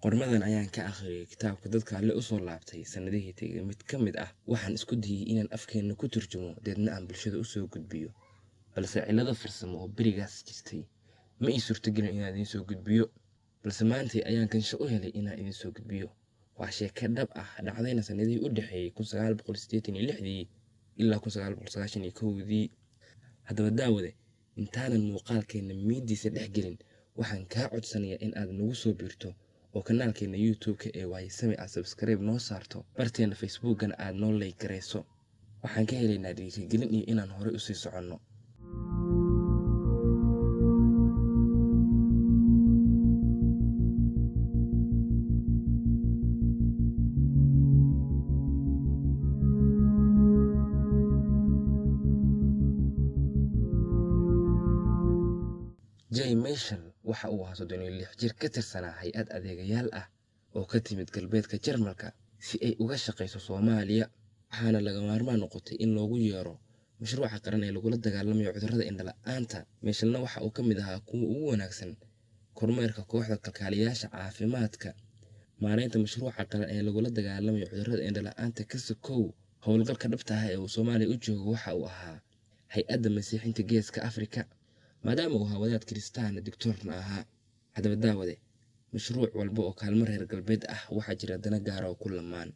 qormadan ayaan ka akhriyay kitaabka dadka alle u soo laabtay sanadihii tegay mid ka mid ah waxaan isku dayay inaan afkeena ku turjumo deedna aan bulshada u soo gudbiyo balse cilado farsamo oo berigaas jirtay ma ii suurtagelin inaan idiin soo gudbiyo balse maanta ayaan kansho u helay inaan idiin soo gudbiyo waa sheeko dhab ah dhacdayna sanadihii u dhaxeeyay 1986 ilaa 1991 haddaba daawade intaanan muuqaalkeena miidiisa dhex gelin waxaan kaa codsanayaa in aad nagu soo biirto oo kanaalkeena YouTube-ka ee Waysame aad subscribe noo saarto barteena Facebook-gana aad noo like gareyso waxaan ka helaynaa dhiirigelin iyo inaan hore u sii soconno Jay Michel waxa uu ahaa 36 jir ka tirsanaa hay'ad adeegayaal ah oo ka timid galbeedka Jarmalka si ay uga shaqeyso Soomaaliya waxaana laga maarmaan noqotay in loogu yeero mashruuca qaran ee lagula dagaalamayo cudurrada indho-la'aanta Michelna waxa uu ka mid ahaa kuwa ugu wanaagsan kormeerka kooxda kalkaaliyaasha caafimaadka maareynta mashruuca qaran ee lagula dagaalamayo cudurrada indho-la'aanta ka sokow howlgalka dhabta ah ee uu Soomaaliya u joogo waxa uu ahaa hay'adda Masiixiinta Geeska Afrika maadaama uu ahaa wadaad Kristaan doctorna ahaa haddaba daawade mashruuc walba oo kaalmo reer galbeed ah waxaa jira dana gaar ah oo ku lamaan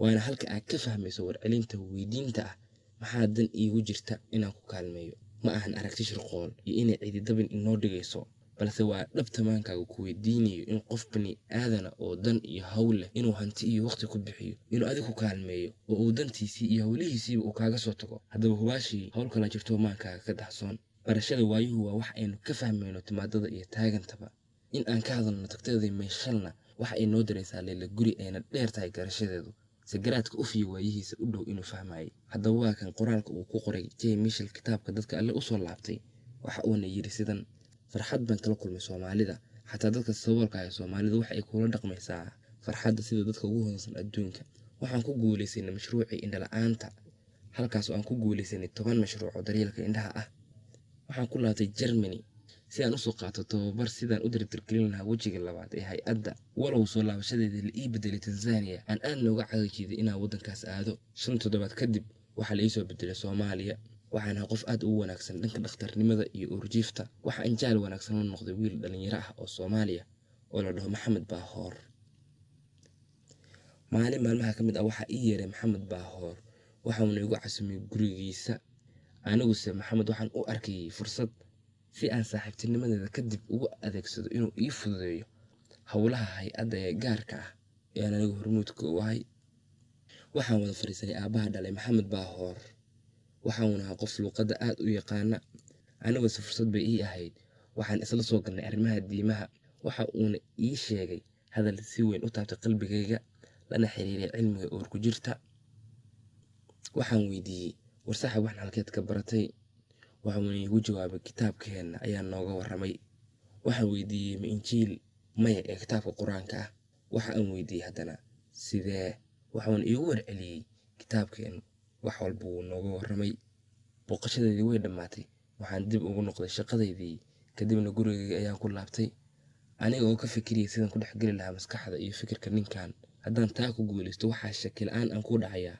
waana halka aad ka fahmayso warcelinta weydiinta ah maxaa dan iigu jirta inaan ku kaalmeeyo ma ahan aragti shirqool iyo inay cididabin inoo dhigayso balse waa dhabta maankaaga ku weydiinayo in qof bani aadana oo dan iyo hawl leh inuu hanti iyo waqti ku bixiyo inuu adiga ku kaalmeeyo oo uu dantiisii iyo hawlihiisiiba uu kaaga soo tago haddaba hubaashii hawl kala jirto maankaaga ka dahsoon barashada waayuhu waa wax aynu ka fahmayno timaadada iyo taagantaba in aan ka hadalno tagteeda Michelna waxa ay noo dareysaa leela guri ayna dheer tahay garashadeedu sagaraadka u fiyo waayihiisa u dhow inuu fahmay haddaba waa kan qoraalka uu ku qoray Jay Michel kitaabka dadka alle u soo laabtay waxa uu yiri sidan farxad baan kala kulmay Soomaalida xataa dadka saboolka ah Soomaalida waxa ay kula dhaqmaysaa farxadda sida dadka ugu hodansan adduunka waxaan ku guuleysanay mashruuci indho-la'aanta halkaas oo aan ku guuleysanay 10 mashruuc oo daryeelka indhaha ah waxaan ku laabtay Germany si aan u soo qaato tababar sidaan u dardargelin lahaa wajiga labaad ee hay'adda walow soo laabashadeeda la ii bedelay Tanzania aan aad looga caawijiday inaan waddankaas aado 5 toddobaad kadib waxa la ii soo bedelay Soomaaliya waxaan ahaa qof aad u wanaagsan dhanka dhakhtarnimada iyo urjiifta waxaan jaal wanaagsan u noqday wiil dhalinyaro ah oo Soomaaliya oo la dhaho Maxamed Baahoor maalmaha ka mid ah waxa ii yeeray Maxamed Baahoor waxa uu igu casumay gurigiisa anigu se Maxamed waxaan u arkay fursad si aan saaxiibtinimadeeda kadib ugu adeegsado inuu ii fududeeyo hawlaha hay'adda ee gaarka ah ee anigu hormuudka u ahay waxaan wada fariisanay aabaha dhalay Maxamed Baahoor waxaan ahaa qof luqadda aad u yaqaana anigu se fursad bay ii ahayd waxaan isla soo galnay arrimaha diimaha waxa uuna ii sheegay hadal si weyn u taabtay qalbigayga lana xiriiray cilmiga oo ku jirta waxaan weydiiyay warsaxab waxaan halkeed ka baratay waxaan igu jawaabay kitaabkeena ayaa nooga waramay waxaan weydiiyay ma injiil maya ee kitaabka quraanka ah waxaan weydiiyay haddana sidee waxaan igu warceliyay kitaabkeena wax walba uu nooga waramay boqoshadeedii way dhamaatay waxaan dib ugu noqday shaqadeedii kadibna gurigayga ayaan ku laabtay aniga oo ka fikiriyay sidaan ku dhex gali lahaa maskaxda iyo fikirka ninkan haddaan taa ku guuleysto waxaa shaki la'aan aan ku dhacayaa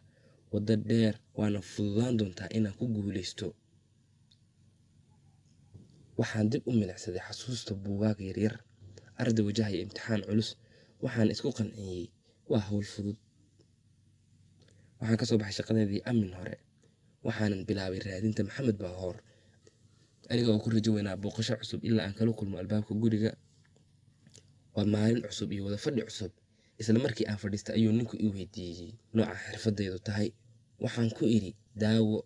wadda dheer waana fududaan doontaa inaan ku guuleysto waxaan dib u milicsaday xasuusta buugaag yaryar arday wajahaya imtixaan culus waxaan isku qanciyay waa hawl fudud waxaan ka soo baxay shaqadeedii amin hore waxaanan bilaabay raadinta Maxamed Baahoor aniga oo ku rajo weynaa booqasho cusub ilaa aan kala kulmo albaabka guriga waa maalin cusub iyo wada fadhi cusub isla markii aan fadhiistay ayuu ninku ii weydiiyay nooca xirfadeedu tahay waxaan ku iri daawo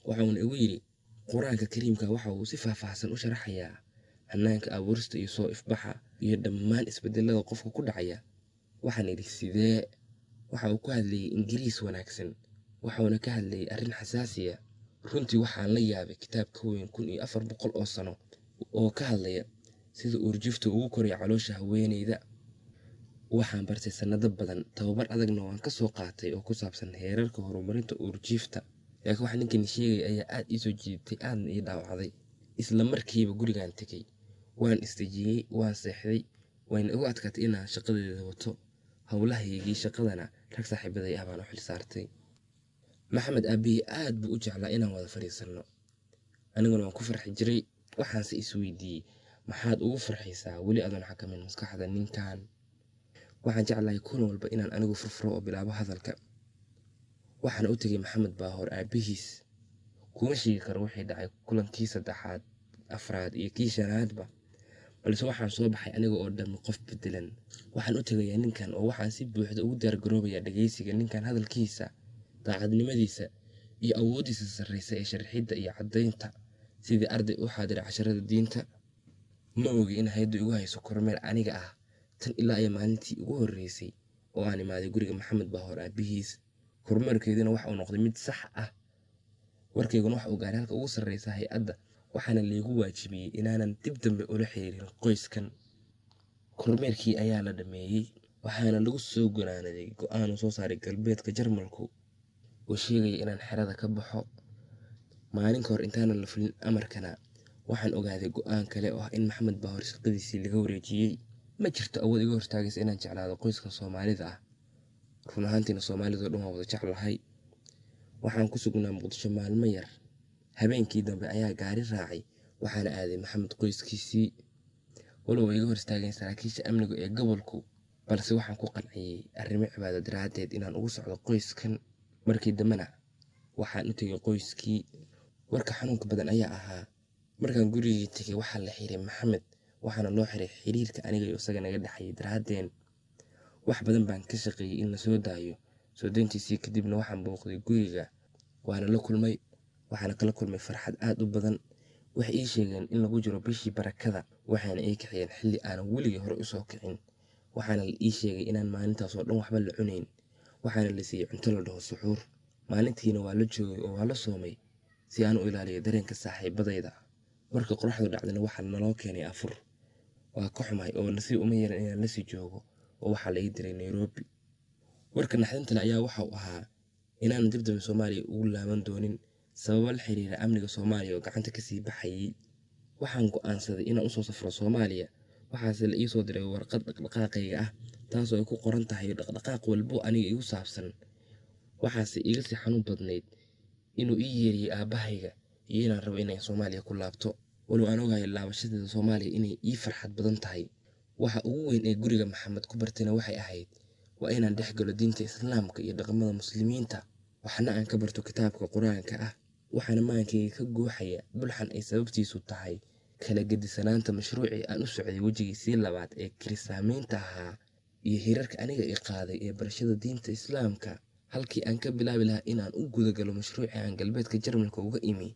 waxaan igu yiri quraanka kariimka waxa uu si faahfaahsan u sharaxayaa hanaanka abuurista iyo soo ifbaxa iyo dhammaan isbedelada qofka ku dhacaya waxaan iri sidee waxa uu ku hadlayay Ingiriis wanaagsan waxaana ka hadlayay arrin xasaasiya runtii waxaan la yaabay kitaabka weyn 1400 oo sano oo ka hadlaya sida urjiftu ugu koray caloosha haweeneyda waxaan bartay sanado badan tababar adagna waan ka soo qaatay oo ku saabsan heerarka horumarinta urjifta laakiin waxa ninkan sheegay ayaa aad ii soo jiitay aad ii dhaawacday isla markiiba gurigaan tagay waan istijiyay waan seexday wayna igu adkaatay inaan shaqadeeda wato. howlahaygii shaqadana rag saaxiibaday ah baan u xil saartay. maxamed aabihii aad buu u jeclaa inaan wada fadhiisanno, aniguna waan ku farxi jiray. waxaanse isweydiiyey, maxaad ugu farxaysaa weli adoon xakamin maskaxda ninkan? waxaan jeclahay kulan walba inaan anigu furfuro oo bilaabo hadalka. waxaan u tegay maxamed Baahoor aabihiis. kuma sheegi karo wixii dhacay kulankii 3aad, 4aad iyo kii 5aadba, balse waxaan soo baxay aniga oo dhan qof bedelan. waxaan u tegayaa ninkan oo waxaan si buuxda ugu diyaargaroobayaa dhageysiga ninkan, hadalkiisa, daacadnimadiisa iyo awoodiisa sarreysa ee sharxidda iyo caddaynta. sidii arday u xaadira casharada diinta, ma ogi in hay'addu igu hayso kormeer aniga ah tan ilaa ay maalintii ugu horreysay oo aan imaaday guriga maxamed Baahoor aabihiis. kormeerkeeduna waxa uu noqday mid sax ah, warkayguna waxa uu gaaray halka ugu sarreysa hay'adda, waxaana laygu waajibiyey inaanan dib dambe ula xiriirin qoyskan. kormeerkii ayaa la dhameeyey, waxaana lagu soo go'aanaday go'aan uu soo saaray galbeedka Jarmalku oo sheegaya inaan xerada ka baxo. maalin kahor intaanan la fulin amarkana, waxaan ogaaday go'aan kale oo ah in maxamed Baahoor shaqadiisii laga wareejiyey. ma jirto awood iga hortaagaysa inaan jeclaado qoyskan Soomaalida ah. run ahaantiina Soomaalida oo dhan waa wada jeclahay. waxaan ku sugnaa Muqdisho maalmo yar. habeenkii dambe ayaa gaari raacay, waxaana aaday maxamed qoyskiisii. walow ay iga hor istaageen saraakiisha amniga ee gobolku, balse waxaan ku qanciyey arrimo cibaado daraadeed inaan ugu socdo qoyskan. markii dambena waxaan u tegay qoyskii. warka xanuunka badan ayaa ahaa, markaan gurigii tegay waxaa la xiray maxamed, waxaana loo xiray xiriirka aniga iyo isaga naga dhexeeyay daraadeen. wax badan baan ka shaqeeyey in la soo daayo. soo dayntiisii kadibna waxaan booqday guriga, waana la kulmay. waxaana kala kulmay farxad aad u badan. waxay ii sheegeen in lagu jiro bishii barakada, waxaana ii kaxiyeen xilli aanan weligii hore u soo kicin. waxaana la ii sheegay inaan maalintaas oo dhan waxba la cunayn, waxaana la siiyey cunto la dhaho suxuur. maalintiina waa la joogay oo waa la soomay si aan u ilaaliyo dareenka saaxiibadayda. marka qoraxdu dhacdana waxaa naloo keenay afur. waa ka xumahay oo nasiib uma yeelan inaan la sii joogo oo waxaa la ii diray Nairobi. warka naxdinta leh ayaa waxa uu ahaa inaan dib dambe Soomaaliya ugu laaban doonin sababo la xiriira amniga Soomaaliya oo gacanta ka sii baxayay. waxaan go'aansaday inaan u soo safro Soomaaliya, waxaase la ii soo diray warqad dhaqdhaqaaqayga ah, taasoo ay ku qoran tahay dhaqdhaqaaq walbo aniga igu saabsan. waxaase iga sii xanuun badnayd inuu ii yeeriyey aabahayga iyo inaan rabo inaan Soomaaliya ku laabto. walow aan ogahay laabashadeeda Soomaaliya inay ii farxad badan tahay. waxa ugu weyn ee guriga maxamed ku bartayna waxay ahayd waa inaan dhex galo diinta Islaamka iyo dhaqamada muslimiinta, waxna aan ka barto kitaabka Quraanka ah. waxaana maankayga ka guuxaya bulxan ay sababtiisu tahay kala gedisanaanta mashruucii aan u socday wejigiisii labaad ee kiristaamaynta ahaa iyo hirarka aniga i qaaday ee barashada diinta Islaamka. halkii aan ka bilaabi lahaa inaan u gudagalo mashruucii aan galbeedka Jarmalka uga imi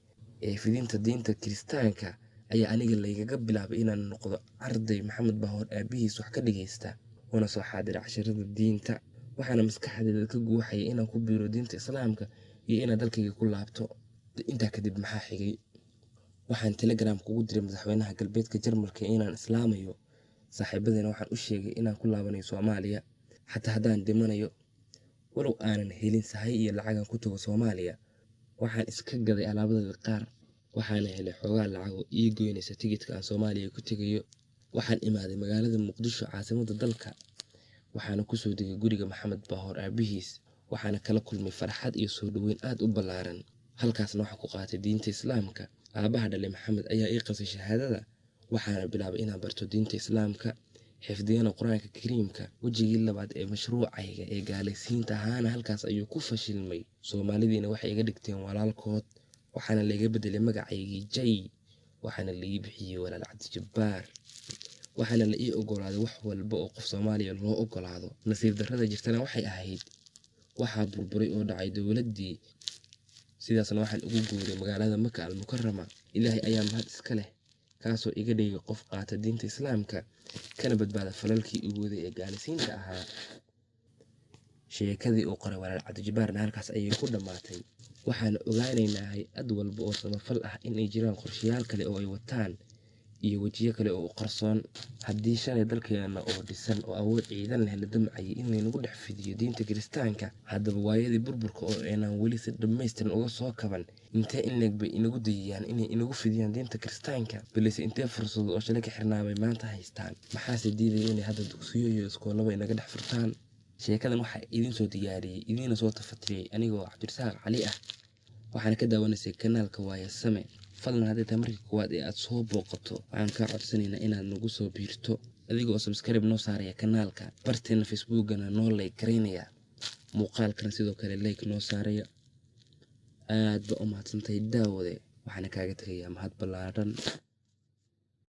ee fidinta diinta Kiristaanka, ayaa aniga laygaga bilaabay inaan noqdo arday maxamed Baahoor aabihiis wax ka dhageysta una soo xaadira casharada diinta. waxaana maskaxdayda ka guuxaya inaan ku biiro diinta Islaamka iyo inaan dalkayga ku laabto. intaa kadib maxaa xigay? waxaan Telegram kugu diray madaxweynaha galbeedka Jarmalka inaan islaamayo. saaxiibadayna waxaan u sheegay inaan ku laabanayo Soomaaliya xataa haddaan dhimanayo. walow aanan helin sahay iyo lacagan ku tago Soomaaliya, waxaan iska gaday alaabadayda qaar, waxaana helay xoogaa lacag oo ii goynaysa tigidhka aan Soomaaliya ku tegayo. waxaan imaaday magaalada Muqdisho, caasimadda dalka. waxaana ku soo degay guriga maxamed Baahoor aabihiis, waxaana kala kulmay farxad iyo soo dhaweyn aad u ballaaran. halkaasna waxaan ku qaatay diinta Islaamka. aabaha dhalay maxamed ayaa ii qasay shahaadada, waxaana bilaabay inaan barto diinta Islaamka, xifdiyana Quraanka Kariimka. wejigii labaad ee mashruucayga ee gaalaysiinta ahaana halkaas ayuu ku fashilmay. Soomaalidiina waxay iga dhigteen walaalkood, waxaana layga bedelay magacaygii Jay, waxaana la ii bixiyey Walaal Cabdijabbaar. waxaana la ii ogolaaday wax walba oo qof Soomaaliya loo ogolaado. nasiib darrada jirtana waxay ahayd waxaa burburay oo dhacay dowladdii, sidaasna waxaan ugu guuray magaalada Maka al-Mukarrama. ilaahay ayaa mahad iska leh, kaasoo iga dhigay qof qaata diinta Islaamka kana badbaada falalkii ugu waday ee gaalaysiinta ahaa. sheekadii uu qoray Walaal Cabdijabbaarna halkaas ayay ku dhammaatay. waxaana ogaanaynaa hay'ad walba oo samafal ah in ay jiraan qorshayaal kale oo ay wataan iyo wajiyo kale oo qarsoon. Haddii shalay dalkeena oo dhisan oo awood ciidan leh la damcayay in laynagu dhex fidiyo diinta kiristaanka, haddaba waayadii burburka oo aanan weli si dhammaystiran uga soo kaban, intee in leeg bay inagu dayayaan inay inagu fidiyaan diinta kiristaanka, balse intee fursado oo shalay ka xirnaa bay maanta haystaan. Maxaase diidaya inay hadda dugsiyo iyo iskoolaba inaga dhex furtaan? Sheekadan waxaa idin soo diyaariyey idiina soo tafatiriyey anigoo Cabdirasaaq Cali ah, waxaana ka daawanaysay kanaalka Waayasame. fadlan haddii tahay markii koowaad ee aad soo booqato, waxaan kaa codsanaynaa inaad nagu soo biirto adigoo subscribe noo saaraya kanaalka, barteena facebookana noo like garaynaya, muuqaalkana sidoo kale like noo saaraya. aad ba u mahadsantahay daawade, waxaana kaaga tagayaa mahad ballaaran.